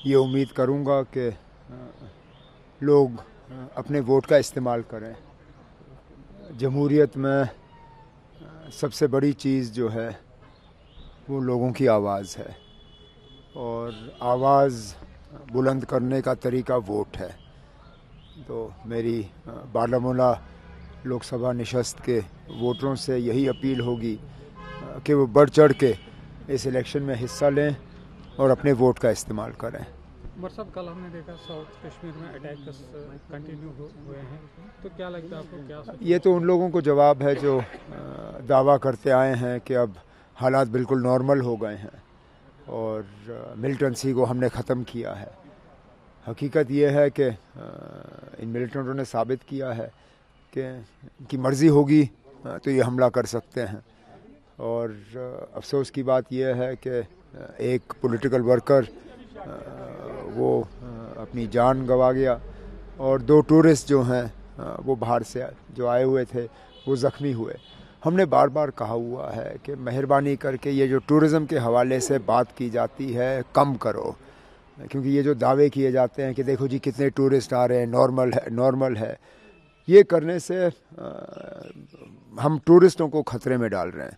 ये उम्मीद करूँगा कि लोग अपने वोट का इस्तेमाल करें। जमहूरियत में सबसे बड़ी चीज़ जो है वो लोगों की आवाज़ है, और आवाज़ बुलंद करने का तरीका वोट है। तो मेरी बारामूला लोकसभा निशस्त के वोटरों से यही अपील होगी कि वो बढ़ चढ़ के इस इलेक्शन में हिस्सा लें और अपने वोट का इस्तेमाल करें। साहब, कल हमने देखा साउथ कश्मीर में अटैक्स कंटिन्यू हुए हैं, तो क्या लगता है आपको? क्या ये तो उन लोगों को जवाब है जो दावा करते आए हैं कि अब हालात बिल्कुल नॉर्मल हो गए हैं और मिलिटेंसी को हमने ख़त्म किया है। हकीकत ये है कि इन मिलिटेंटों ने साबित किया है कि इनकी मर्ज़ी होगी तो ये हमला कर सकते हैं। और अफसोस की बात यह है कि एक पॉलिटिकल वर्कर वो अपनी जान गंवा गया और 2 टूरिस्ट जो हैं वो बाहर से जो आए हुए थे वो ज़ख्मी हुए। हमने बार बार कहा हुआ है कि मेहरबानी करके ये जो टूरिज़म के हवाले से बात की जाती है कम करो, क्योंकि ये जो दावे किए जाते हैं कि देखो जी कितने टूरिस्ट आ रहे हैं, नॉर्मल है, ये करने से हम टूरिस्टों को ख़तरे में डाल रहे हैं।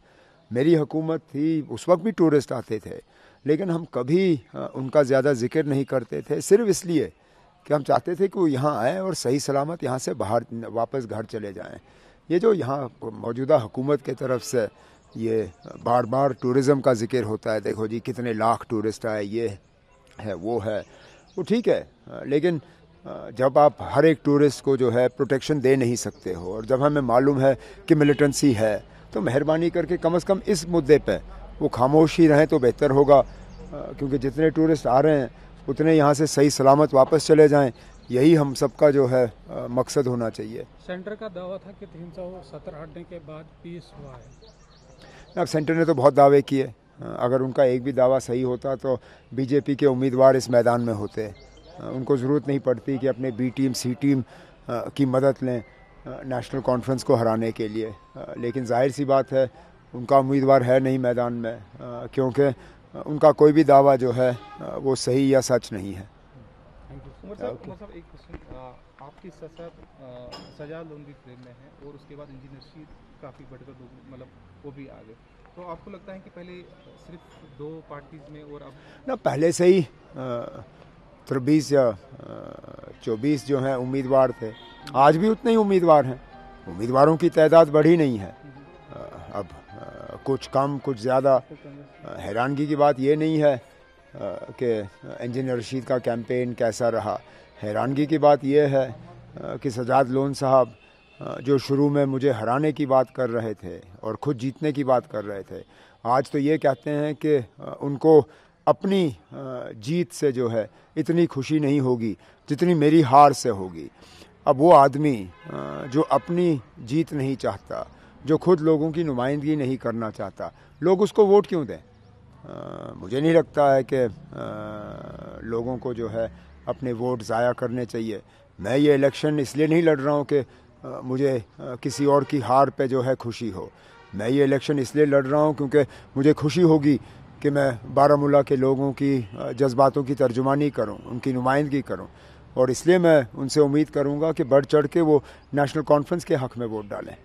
मेरी हुकूमत थी, उस वक्त भी टूरिस्ट आते थे, लेकिन हम कभी उनका ज़्यादा जिक्र नहीं करते थे, सिर्फ इसलिए कि हम चाहते थे कि वो यहाँ आएँ और सही सलामत यहाँ से बाहर वापस घर चले जाएँ। ये जो यहाँ मौजूदा हुकूमत की तरफ से ये बार बार टूरिज़म का जिक्र होता है, देखो जी कितने लाख टूरिस्ट आए, ये है वो है, वो ठीक है, लेकिन जब आप हर एक टूरिस्ट को जो है प्रोटेक्शन दे नहीं सकते हो, और जब हमें मालूम है कि मिलिटेंसी है, तो मेहरबानी करके कम से कम इस मुद्दे पे वो खामोश ही रहें तो बेहतर होगा, क्योंकि जितने टूरिस्ट आ रहे हैं उतने यहाँ से सही सलामत वापस चले जाएं, यही हम सबका जो है मकसद होना चाहिए। सेंटर का दावा था कि 370 हटने के बाद पीस हुआ है। अब सेंटर ने तो बहुत दावे किए, अगर उनका एक भी दावा सही होता तो बीजेपी के उम्मीदवार इस मैदान में होते। उनको ज़रूरत नहीं पड़ती कि अपने बी टीम सी टीम की मदद लें नेशनल कॉन्फ्रेंस को हराने के लिए, लेकिन जाहिर सी बात है उनका उम्मीदवार है नहीं मैदान में, क्योंकि उनका कोई भी दावा जो है वो सही या सच नहीं है। मतलब एक क्वेश्चन, आपकी सजा लोन फ्रेम में है और उसके बाद इंजीनियर शीट काफ़ी बढ़कर मतलब वो भी आ गए, तो आपको लगता है कि पहले सिर्फ 2 पार्टीज में और अब ना पहले से ही 23 या 24 जो हैं उम्मीदवार थे, आज भी उतने ही उम्मीदवार हैं, उम्मीदवारों की तादाद बढ़ी नहीं है। अब कुछ कम कुछ ज़्यादा, हैरानगी की बात ये नहीं है कि इंजीनियर रशीद का कैंपेन कैसा रहा। हैरानगी की बात यह है कि सजाद लोन साहब जो शुरू में मुझे हराने की बात कर रहे थे और ख़ुद जीतने की बात कर रहे थे, आज तो ये कहते हैं कि उनको अपनी जीत से जो है इतनी खुशी नहीं होगी जितनी मेरी हार से होगी। अब वो आदमी जो अपनी जीत नहीं चाहता, जो खुद लोगों की नुमाइंदगी नहीं करना चाहता, लोग उसको वोट क्यों दें? मुझे नहीं लगता है कि लोगों को जो है अपने वोट ज़ाया करने चाहिए। मैं ये इलेक्शन इसलिए नहीं लड़ रहा हूँ कि मुझे किसी और की हार पे जो है खुशी हो। मैं ये इलेक्शन इसलिए लड़ रहा हूँ क्योंकि मुझे खुशी होगी कि मैं बारामूला के लोगों की जज्बातों की तर्जुमानी करूँ, उनकी नुमाइंदगी करूँ, और इसलिए मैं उनसे उम्मीद करूँगा कि बढ़ चढ़ के वो नेशनल कॉन्फ्रेंस के हक़ में वोट डालें।